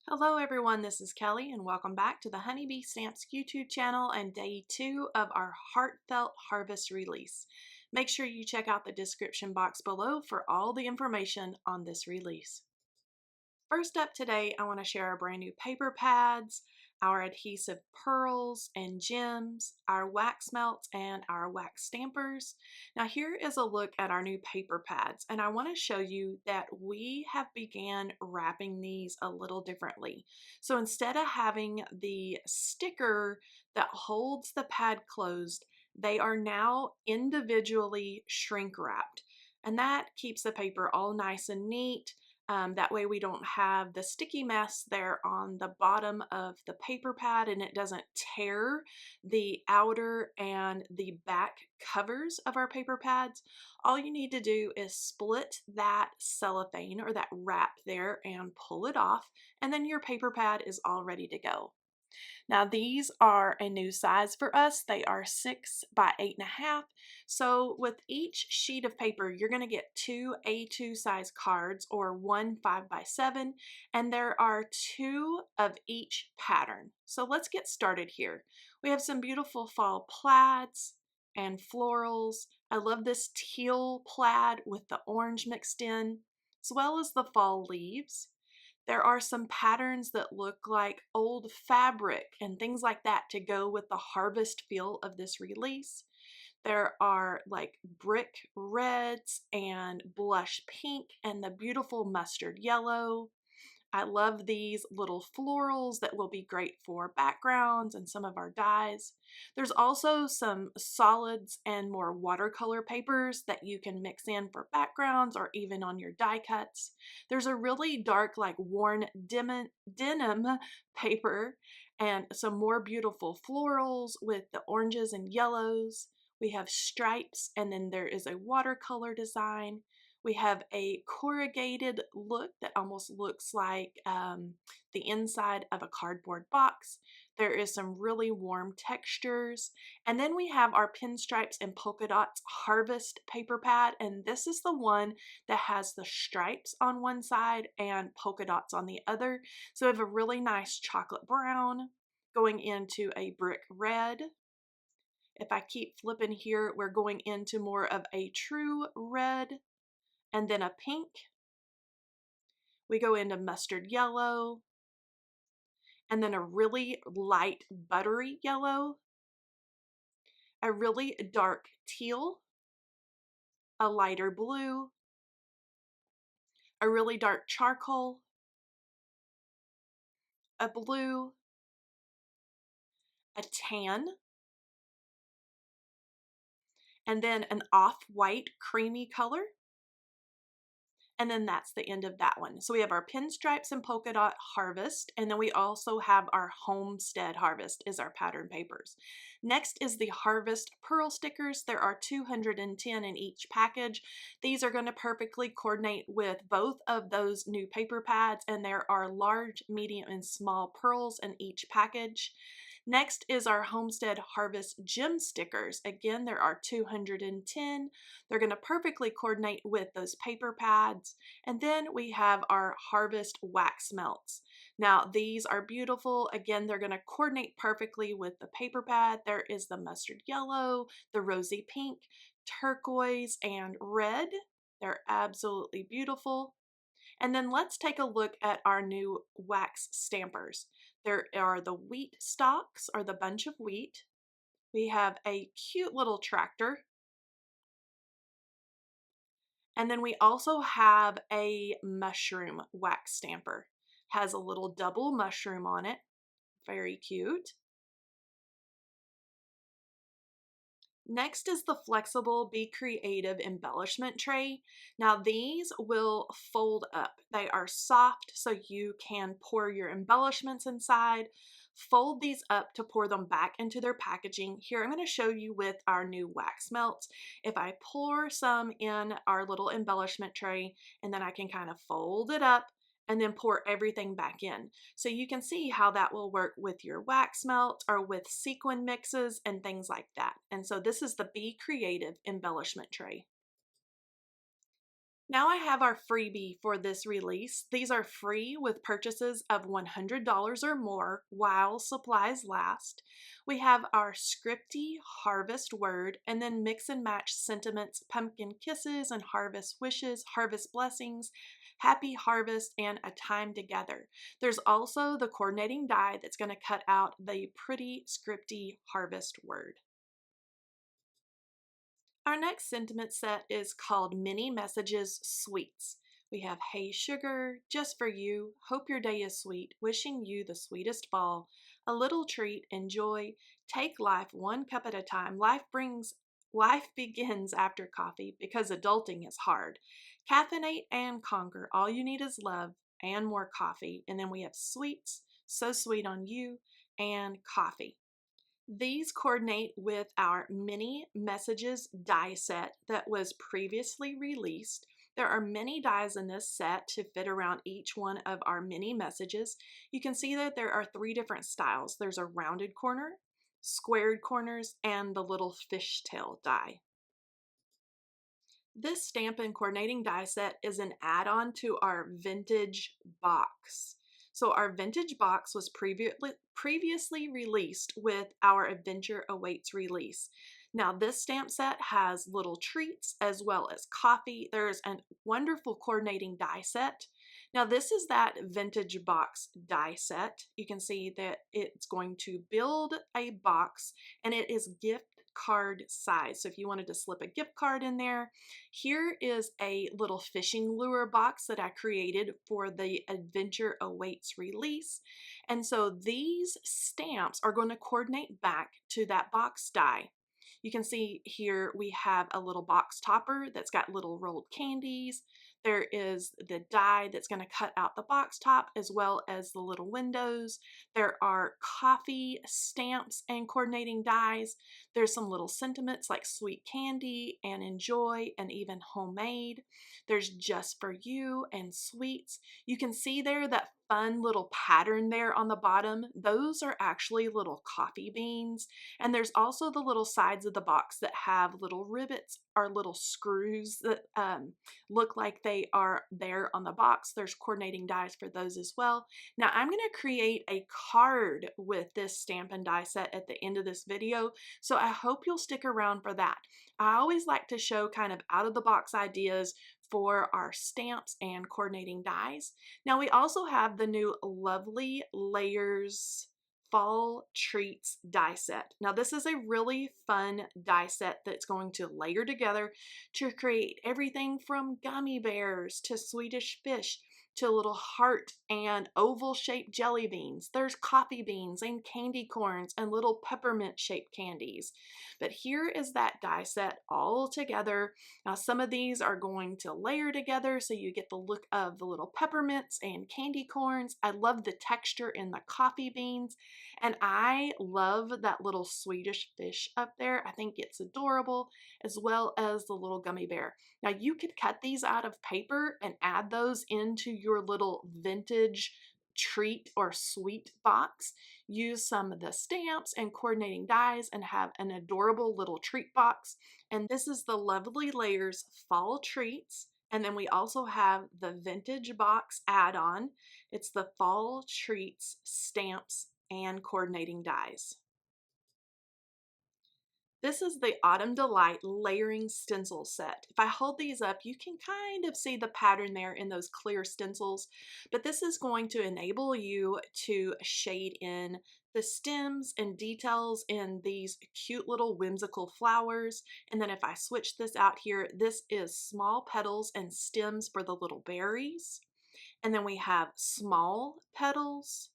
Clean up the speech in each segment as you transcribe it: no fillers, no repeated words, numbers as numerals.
Hello everyone, this is Kelly and welcome back to the Honeybee Stamps YouTube channel and day 2 of our Heartfelt Harvest Release. Make sure you check out the description box below for all the information on this release. First up today, I want to share our brand new paper pads, our adhesive pearls and gems, our wax melts, and our wax stampers. Now here is a look at our new paper pads, and I want to show you that we have began wrapping these a little differently. So instead of having the sticker that holds the pad closed, they are now individually shrink wrapped, and that keeps the paper all nice and neat. That way we don't have the sticky mess there on the bottom of the paper pad and it doesn't tear the outer and the back covers of our paper pads. All you need to do is split that cellophane or that wrap there and pull it off, and then your paper pad is all ready to go. Now these are a new size for us. They are 6 by 8.5. So with each sheet of paper, you're going to get 2 A2 size cards or 1 5 by 7, and there are 2 of each pattern. So let's get started here. We have some beautiful fall plaids and florals. I love this teal plaid with the orange mixed in, as well as the fall leaves. There are some patterns that look like old fabric and things like that to go with the harvest feel of this release. There are like brick reds and blush pink and the beautiful mustard yellow. I love these little florals that will be great for backgrounds and some of our dyes. There's also some solids and more watercolor papers that you can mix in for backgrounds or even on your die cuts. There's a really dark, like worn denim paper and some more beautiful florals with the oranges and yellows. We have stripes, and then there is a watercolor design. We have a corrugated look that almost looks like the inside of a cardboard box. There is some really warm textures. And then we have our pinstripes and polka dots harvest paper pad. And this is the one that has the stripes on one side and polka dots on the other. So we have a really nice chocolate brown going into a brick red. If I keep flipping here, we're going into more of a true red, and then a pink. We go into mustard yellow, and then a really light buttery yellow, a really dark teal, a lighter blue, a really dark charcoal, a blue, a tan, and then an off-white creamy color. And then that's the end of that one. So we have our pinstripes and polka dot harvest, and then we also have our homestead harvest is our pattern papers. Next is the harvest pearl stickers. There are 210 in each package. These are going to perfectly coordinate with both of those new paper pads, and there are large, medium, and small pearls in each package. Next is our Homestead Harvest Gem Stickers. Again, there are 210. They're going to perfectly coordinate with those paper pads. And then we have our Harvest Wax Melts. Now, these are beautiful. Again, they're going to coordinate perfectly with the paper pad. There is the mustard yellow, the rosy pink, turquoise, and red. They're absolutely beautiful. And then let's take a look at our new wax stampers. There are the wheat stalks, or the bunch of wheat. We have a cute little tractor. And then we also have a mushroom wax stamper. Has a little double mushroom on it. Very cute. Next is the flexible Be Creative embellishment tray. Now these will fold up. They are soft so you can pour your embellishments inside. Fold these up to pour them back into their packaging. Here I'm going to show you with our new wax melts. If I pour some in our little embellishment tray, and then I can kind of fold it up and then pour everything back in. So you can see how that will work with your wax melt or with sequin mixes and things like that. And so this is the Be Creative embellishment tray. Now I have our freebie for this release. These are free with purchases of $100 or more while supplies last. We have our scripty harvest word, and then mix and match sentiments, pumpkin kisses and harvest wishes, harvest blessings, happy harvest, and a time together. There's also the coordinating die that's going to cut out the pretty scripty harvest word. Our next sentiment set is called Mini Messages Sweets. We have Hey Sugar, just for you, hope your day is sweet, wishing you the sweetest fall, a little treat, enjoy, take life one cup at a time. Life begins after coffee because adulting is hard. Caffeinate and conquer. All you need is love and more coffee. And then we have sweets, so sweet on you, and coffee. These coordinate with our mini messages die set that was previously released. There are many dies in this set to fit around each one of our mini messages. You can see that there are 3 different styles. There's a rounded corner, squared corners, and the little fishtail die. This Stampin' Coordinating die set is an add-on to our vintage box. So our vintage box was previously released with our Adventure Awaits release. Now this stamp set has little treats as well as coffee. There's a wonderful coordinating die set. Now this is that vintage box die set. You can see that it's going to build a box and it is gift card size. So if you wanted to slip a gift card in there, here is a little fishing lure box that I created for the Adventure Awaits release. And so these stamps are going to coordinate back to that box die. You can see here we have a little box topper that's got little rolled candies. There is the die that's going to cut out the box top as well as the little windows. There are coffee stamps and coordinating dies. There's some little sentiments like sweet candy and enjoy and even homemade. There's just for you and sweets. You can see there that fun little pattern there on the bottom. Those are actually little coffee beans. And there's also the little sides of the box that have little rivets or little screws that look like they are there on the box. There's coordinating dies for those as well. Now I'm going to create a card with this Stampin' Die set at the end of this video, so I hope you'll stick around for that. I always like to show kind of out of the box ideas for our stamps and coordinating dies. Now we also have the new Lovely Layers Fall Treats die set. Now this is a really fun die set that's going to layer together to create everything from gummy bears to Swedish fish to little heart and oval shaped jelly beans. There's coffee beans and candy corns and little peppermint shaped candies. But here is that die set all together. Now some of these are going to layer together so you get the look of the little peppermints and candy corns. I love the texture in the coffee beans, and I love that little Swedish fish up there. I think it's adorable, as well as the little gummy bear. Now you could cut these out of paper and add those into your little vintage treat or sweet box. Use some of the stamps and coordinating dies and have an adorable little treat box. And this is the Lovely Layers Fall Treats. And then we also have the vintage box add-on. It's the Fall Treats stamps and coordinating dies. This is the Autumn Delight Layering Stencil set. If I hold these up, you can kind of see the pattern there in those clear stencils, but this is going to enable you to shade in the stems and details in these cute little whimsical flowers. And then if I switch this out here, this is small petals and stems for the little berries. And then we have small petals.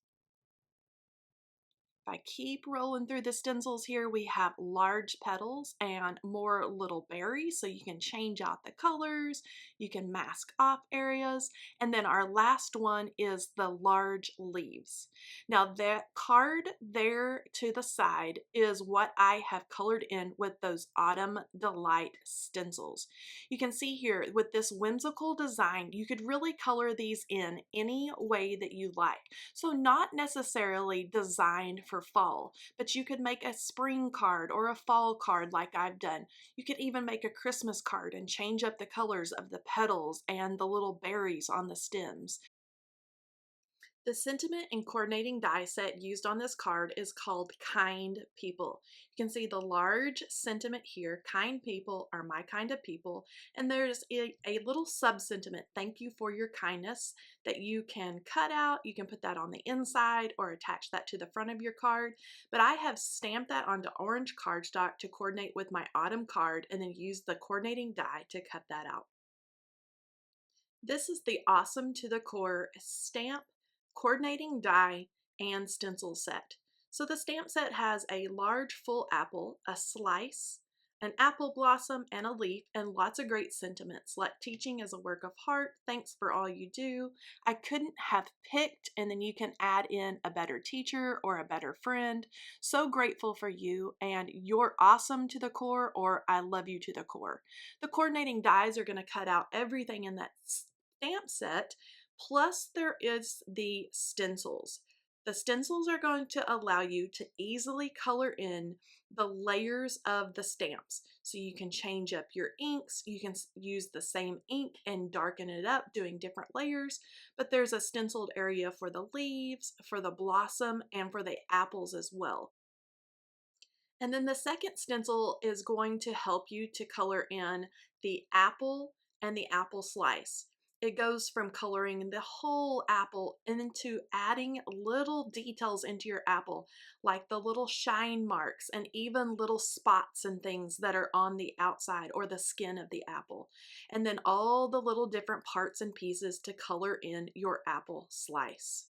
If I keep rolling through the stencils here, we have large petals and more little berries, so you can change out the colors, you can mask off areas, and then our last one is the large leaves. Now that card there to the side is what I have colored in with those Autumn Delight stencils. You can see here with this whimsical design, you could really color these in any way that you like. So not necessarily designed for for fall, but you could make a spring card or a fall card like I've done. You could even make a Christmas card and change up the colors of the petals and the little berries on the stems. The sentiment and coordinating die set used on this card is called Kind People. You can see the large sentiment here, kind people are my kind of people, and there's a little sub-sentiment, thank you for your kindness, that you can cut out. You can put that on the inside or attach that to the front of your card, but I have stamped that onto orange cardstock to coordinate with my autumn card and then use the coordinating die to cut that out. This is the Awesome to the Core stamp, coordinating die, and stencil set. So the stamp set has a large full apple, a slice, an apple blossom, and a leaf, and lots of great sentiments like teaching is a work of heart, thanks for all you do, I couldn't have picked, and then you can add in a better teacher or a better friend, so grateful for you, and you're awesome to the core, or I love you to the core. The coordinating dies are going to cut out everything in that stamp set, plus there is the stencils. The stencils are going to allow you to easily color in the layers of the stamps. So you can change up your inks, you can use the same ink and darken it up doing different layers, but there's a stenciled area for the leaves, for the blossom, and for the apples as well. And then the second stencil is going to help you to color in the apple and the apple slice. It goes from coloring the whole apple into adding little details into your apple, like the little shine marks and even little spots and things that are on the outside or the skin of the apple. And then all the little different parts and pieces to color in your apple slice.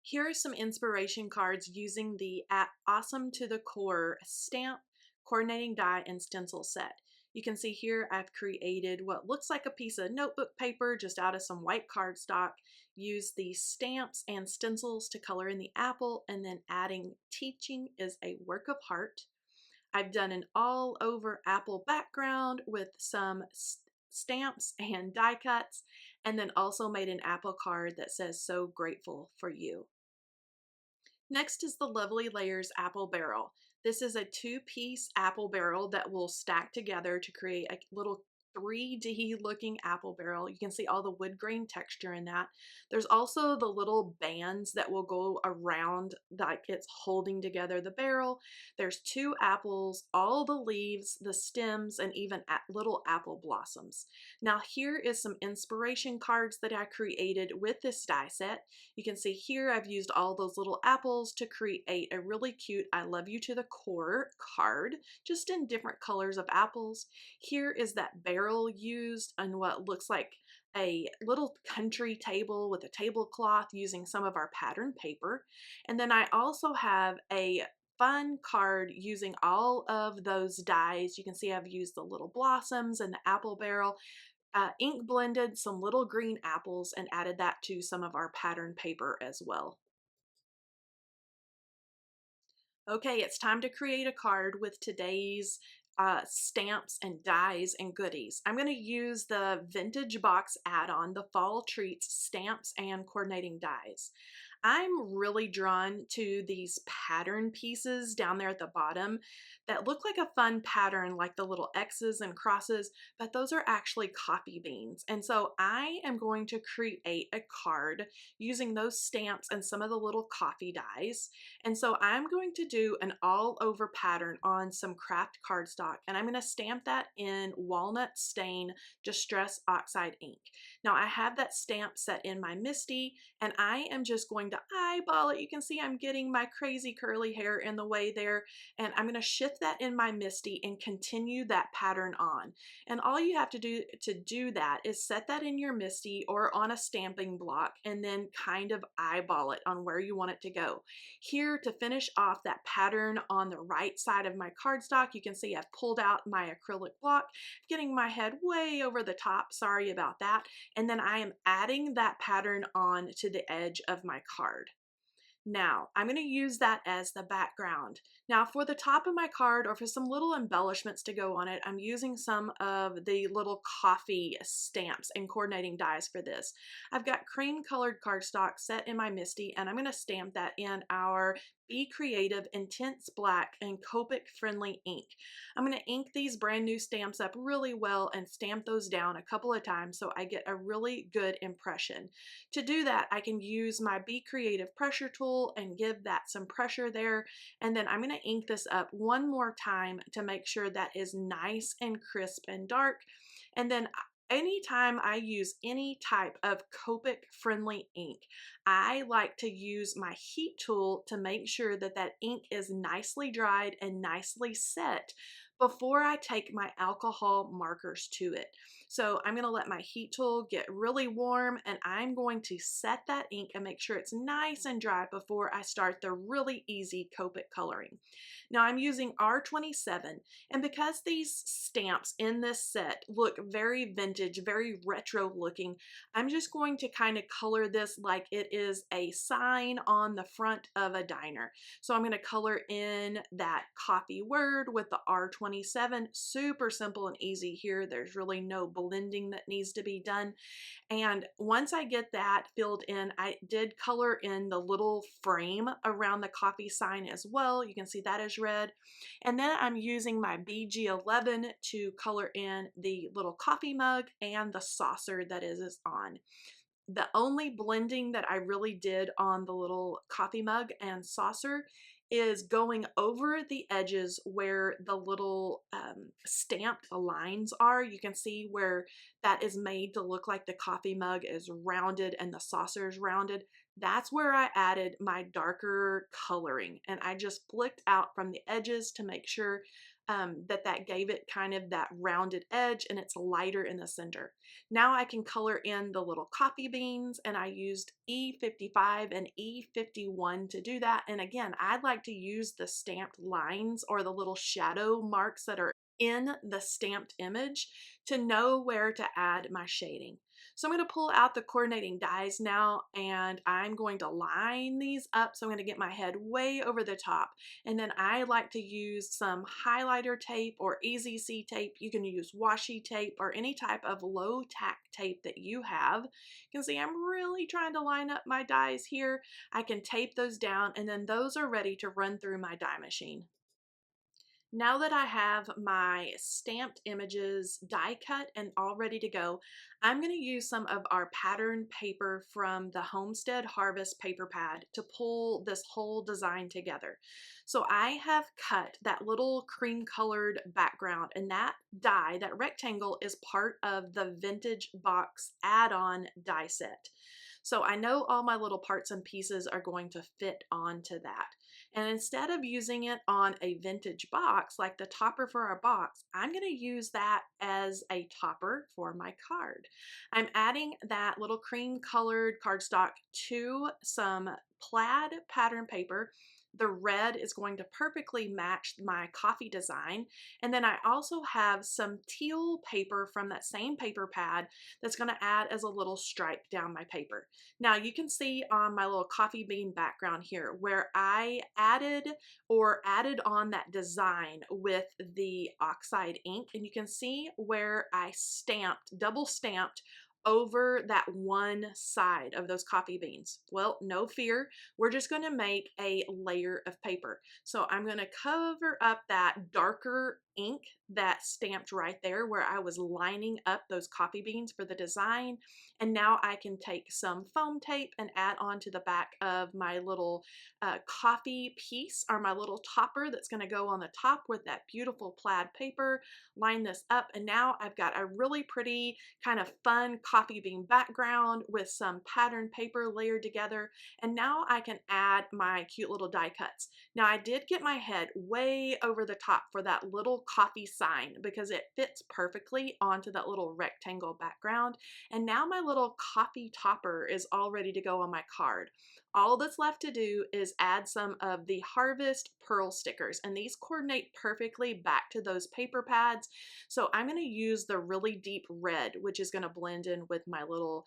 Here are some inspiration cards using the Awesome to the Core stamp, coordinating die, and stencil set. You can see here I've created what looks like a piece of notebook paper just out of some white cardstock, used the stamps and stencils to color in the apple, and then adding teaching is a work of heart. I've done an all over apple background with some stamps and die cuts, and then also made an apple card that says so grateful for you. Next is the Lovely Layers apple barrel. This is a two-piece apple barrel that will stack together to create a little 3D looking apple barrel. You can see all the wood grain texture in that. There's also the little bands that will go around like it's holding together the barrel. There's two apples, all the leaves, the stems, and even little apple blossoms. Now here is some inspiration cards that I created with this die set. You can see here I've used all those little apples to create a really cute I love you to the core card, just in different colors of apples. Here is that barrel used on what looks like a little country table with a tablecloth using some of our pattern paper. And then I also have a fun card using all of those dies. You can see I've used the little blossoms and the apple barrel, ink blended some little green apples, and added that to some of our pattern paper as well. Okay, it's time to create a card with today's stamps and dies and goodies. I'm going to use the Vintage Box add-on, the Fall Treats stamps and coordinating dies. I'm really drawn to these pattern pieces down there at the bottom that look like a fun pattern, like the little X's and crosses, but those are actually coffee beans. And so I am going to create a card using those stamps and some of the little coffee dies. And so I'm going to do an all over pattern on some craft cardstock, and I'm going to stamp that in walnut stain distress oxide ink. Now I have that stamp set in my MISTI, and I am just going to eyeball it. You can see I'm getting my crazy curly hair in the way there, and I'm going to shift that in my MISTI and continue that pattern on. And all you have to do that is set that in your MISTI or on a stamping block, and then kind of eyeball it on where you want it to go. Here to finish off that pattern on the right side of my cardstock, you can see I've pulled out my acrylic block, getting my head way over the top, sorry about that, and then I am adding that pattern on to the edge of my card. Now, I'm going to use that as the background. Now, for the top of my card or for some little embellishments to go on it, I'm using some of the little coffee stamps and coordinating dies for this. I've got cream colored cardstock set in my MISTI, and I'm going to stamp that in our Be Creative Intense Black and Copic Friendly ink. I'm going to ink these brand new stamps up really well and stamp those down a couple of times so I get a really good impression. To do that, I can use my Be Creative pressure tool and give that some pressure there. And then I'm going to ink this up one more time to make sure that is nice and crisp and dark. And then anytime I use any type of Copic friendly ink, I like to use my heat tool to make sure that that ink is nicely dried and nicely set before I take my alcohol markers to it. So I'm going to let my heat tool get really warm, and I'm going to set that ink and make sure it's nice and dry before I start the really easy Copic coloring. Now I'm using R27, and because these stamps in this set look very vintage, very retro looking, I'm just going to kind of color this like it is a sign on the front of a diner. So I'm going to color in that coffee word with the R27. Super simple and easy here. There's really no blending that needs to be done. And once I get that filled in, I did color in the little frame around the coffee sign as well. You can see that is red. And then I'm using my BG11 to color in the little coffee mug and the saucer that is on. The only blending that I really did on the little coffee mug and saucer is going over the edges where the little stamped lines are. You can see where that is made to look like the coffee mug is rounded and the saucer is rounded. That's where I added my darker coloring, and I just flicked out from the edges to make sure that gave it kind of that rounded edge, and it's lighter in the center. Now I can color in the little coffee beans, and I used E55 and E51 to do that. And again, I'd like to use the stamped lines or the little shadow marks that are in the stamped image to know where to add my shading. So I'm going to pull out the coordinating dies now, and I'm going to line these up. So I'm going to get my head way over the top. And then I like to use some highlighter tape or EZC tape. You can use washi tape or any type of low tack tape that you have. You can see I'm really trying to line up my dies here. I can tape those down, and then those are ready to run through my die machine. Now that I have my stamped images die cut and all ready to go, I'm going to use some of our pattern paper from the Homestead Harvest paper pad to pull this whole design together. So I have cut that little cream colored background, and that die, that rectangle, is part of the Vintage Box add-on die set. So I know all my little parts and pieces are going to fit onto that. And instead of using it on a vintage box, like the topper for our box, I'm going to use that as a topper for my card. I'm adding that little cream colored cardstock to some plaid pattern paper. The red is going to perfectly match my coffee design. And then I also have some teal paper from that same paper pad that's going to add as a little stripe down my paper. Now you can see on my little coffee bean background here where I added on that design with the oxide ink, and you can see where I stamped, double stamped over that one side of those coffee beans. Well, no fear, we're just going to make a layer of paper. So I'm going to cover up that darker ink that stamped right there where I was lining up those coffee beans for the design. And now I can take some foam tape and add on to the back of my little coffee piece, or my little topper that's going to go on the top with that beautiful plaid paper. Line this up, and now I've got a really pretty kind of fun coffee bean background with some pattern paper layered together. And now I can add my cute little die cuts. Now I did get my head way over the top for that little coffee sign because it fits perfectly onto that little rectangle background. And now my little coffee topper is all ready to go on my card. All that's left to do is add some of the Harvest Pearl stickers, and these coordinate perfectly back to those paper pads. So I'm going to use the really deep red, which is going to blend in with my little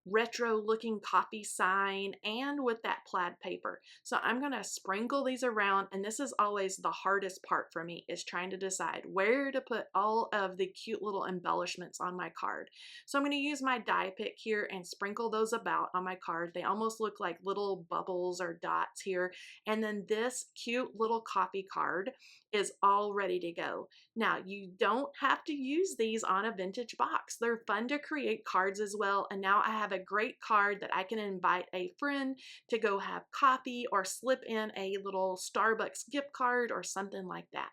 retro looking coffee sign and with that plaid paper. So I'm going to sprinkle these around, and this is always the hardest part for me, is trying to decide where to put all of the cute little embellishments on my card. So I'm going to use my die pick here and sprinkle those about on my card. They almost look like little bubbles or dots here. And then this cute little coffee card is all ready to go. Now, you don't have to use these on a vintage box. They're fun to create cards as well. And now I have a great card that I can invite a friend to go have coffee or slip in a little Starbucks gift card or something like that.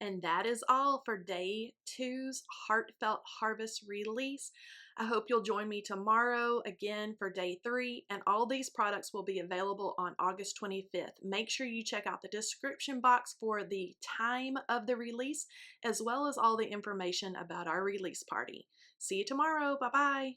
And that is all for day two's Heartfelt Harvest Release. I hope you'll join me tomorrow again for day three, and all these products will be available on August 25th. Make sure you check out the description box for the time of the release, as well as all the information about our release party. See you tomorrow. Bye-bye.